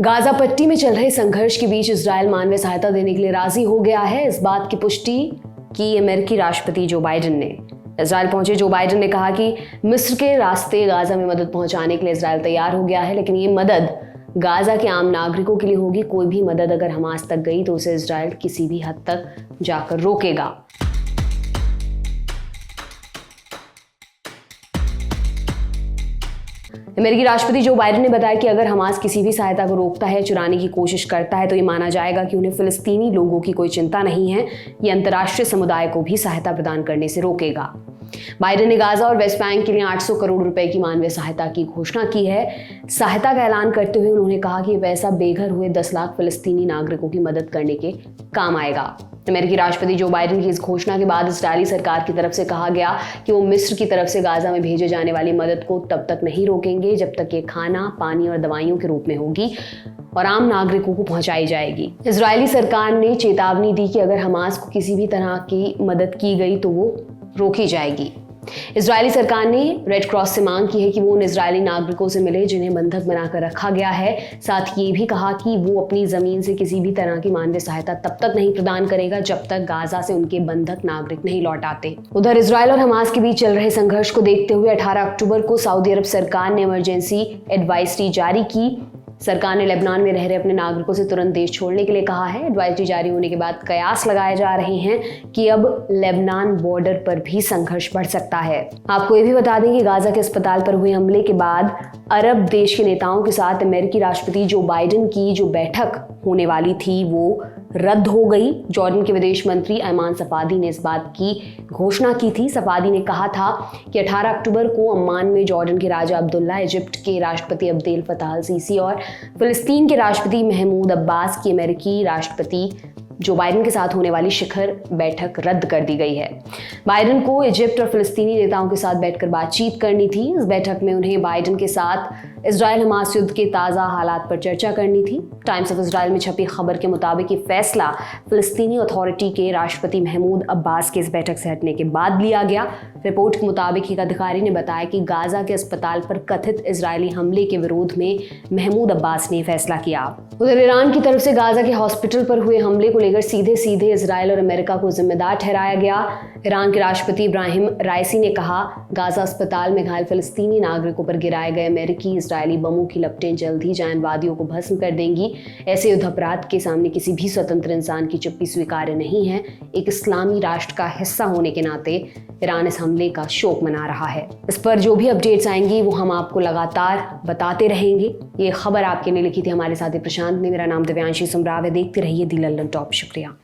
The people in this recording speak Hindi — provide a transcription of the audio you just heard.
गाजा पट्टी में चल रहे संघर्ष के बीच इजरायल मानवीय सहायता देने के लिए राजी हो गया है। इस बात की पुष्टि की अमेरिकी राष्ट्रपति जो बाइडेन ने। इजरायल पहुंचे जो बाइडेन ने कहा कि मिस्र के रास्ते गाजा में मदद पहुंचाने के लिए इजरायल तैयार हो गया है, लेकिन ये मदद गाजा के आम नागरिकों के लिए होगी। कोई भी मदद अगर हमास तक गई तो उसे इजरायल किसी भी हद तक जाकर रोकेगा। अमेरिकी राष्ट्रपति जो बाइडेन ने बताया कि अगर हमास किसी भी सहायता को रोकता है, चुराने की कोशिश करता है, तो ये माना जाएगा कि उन्हें फिलिस्तीनी लोगों की कोई चिंता नहीं है। ये अंतर्राष्ट्रीय समुदाय को भी सहायता प्रदान करने से रोकेगा। बाइडेन ने गाजा और वेस्ट बैंक के लिए 800 करोड़ रुपए की मानवीय सहायता की घोषणा की है। सहायता का ऐलान करते हुए उन्होंने कहा कि पैसा बेघर हुए 10 लाख फिलिस्तीनी नागरिकों की मदद करने के काम आएगा। अमेरिकी राष्ट्रपति जो बाइडेन की इस घोषणा के बाद इजरायली सरकार की तरफ से कहा गया कि वो मिस्र की तरफ से गाजा में भेजे जाने वाली मदद को तब तक नहीं रोकेंगे जब तक ये खाना, पानी और दवाइयों के रूप में होगी और आम नागरिकों को पहुंचाई जाएगी। इजरायली सरकार ने चेतावनी दी कि अगर हमास को किसी भी तरह की मदद की गई तो वो रोकी जाएगी। इजरायली सरकार ने रेड क्रॉस से मांग की है कि वो उन इजरायली नागरिकों से मिले जिन्हें बंधक बनाकर रखा गया है। साथ ही ये भी कहा कि वो अपनी जमीन से किसी भी तरह की मानवीय सहायता तब तक नहीं प्रदान करेगा जब तक गाजा से उनके बंधक नागरिक नहीं लौट आते। उधर इजरायल और हमास के बीच चल रहे संघर्ष को देखते हुए 18 अक्टूबर को सऊदी अरब सरकार ने इमरजेंसी एडवाइजरी जारी की। सरकार ने लेबनान में रह रहे अपने नागरिकों से तुरंत देश छोड़ने के लिए कहा है। एडवाइजरी जारी होने के बाद कयास लगाए जा रहे हैं कि अब लेबनान बॉर्डर पर भी संघर्ष बढ़ सकता है। आपको ये भी बता दें कि गाजा के अस्पताल पर हुए हमले के बाद अरब देश के नेताओं के साथ अमेरिकी राष्ट्रपति जो बाइडेन की जो बैठक होने वाली थी वो रद्द हो गई। जॉर्डन के विदेश मंत्री अयमान सफादी ने इस बात की घोषणा की थी। सफादी ने कहा था कि 18 अक्टूबर को अम्मान में जॉर्डन के राजा अब्दुल्ला, इजिप्ट के राष्ट्रपति अब्देल फताह अल सीसी और फिलिस्तीन के राष्ट्रपति महमूद अब्बास की अमेरिकी राष्ट्रपति जो बाइडेन के साथ होने वाली शिखर बैठक रद्द कर दी गई है। बाइडेन को इजिप्ट और फिलिस्तीनी नेताओं के साथ बैठकर बातचीत करनी थी। इस बैठक में उन्हें बाइडेन के साथ इजरायल हमास युद्ध के ताज़ा हालात पर चर्चा करनी थी। टाइम्स ऑफ इजरायल में छपी खबर के मुताबिक ये फैसला फिलिस्तीनी अथॉरिटी के राष्ट्रपति महमूद अब्बास के इस बैठक से हटने के बाद लिया गया। रिपोर्ट के मुताबिक एक अधिकारी ने बताया कि गाजा के अस्पताल पर कथित इजरायली हमले के विरोध में महमूद अब्बास ने फैसला किया। उधर ईरान की तरफ से गाजा के हॉस्पिटल पर हुए हमले को लेकर सीधे इजरायल और अमेरिका को जिम्मेदार ठहराया गया। ईरान के राष्ट्रपति इब्राहिम राइसी ने कहा, गाजा अस्पताल में घायल फिलिस्तीनी नागरिकों पर गिराए गए अमेरिकी इजरायली बमों की लपटें जल्द ही जानवादियों को भस्म कर देंगी। ऐसे युद्ध अपराध के सामने किसी भी स्वतंत्र इंसान की चुप्पी स्वीकार्य नहीं है। एक इस्लामी राष्ट्र का हिस्सा होने के नाते ईरान इस हमले का शोक मना रहा है। इस पर जो भी अपडेट्स आएंगी वो हम आपको लगातार बताते रहेंगे। ये खबर आपके लिए लिखी थी हमारे साथी प्रशांत ने। मेरा नाम दिव्यांशी सुमराव है। देखते रहिए दी लल्लन टॉप। शुक्रिया।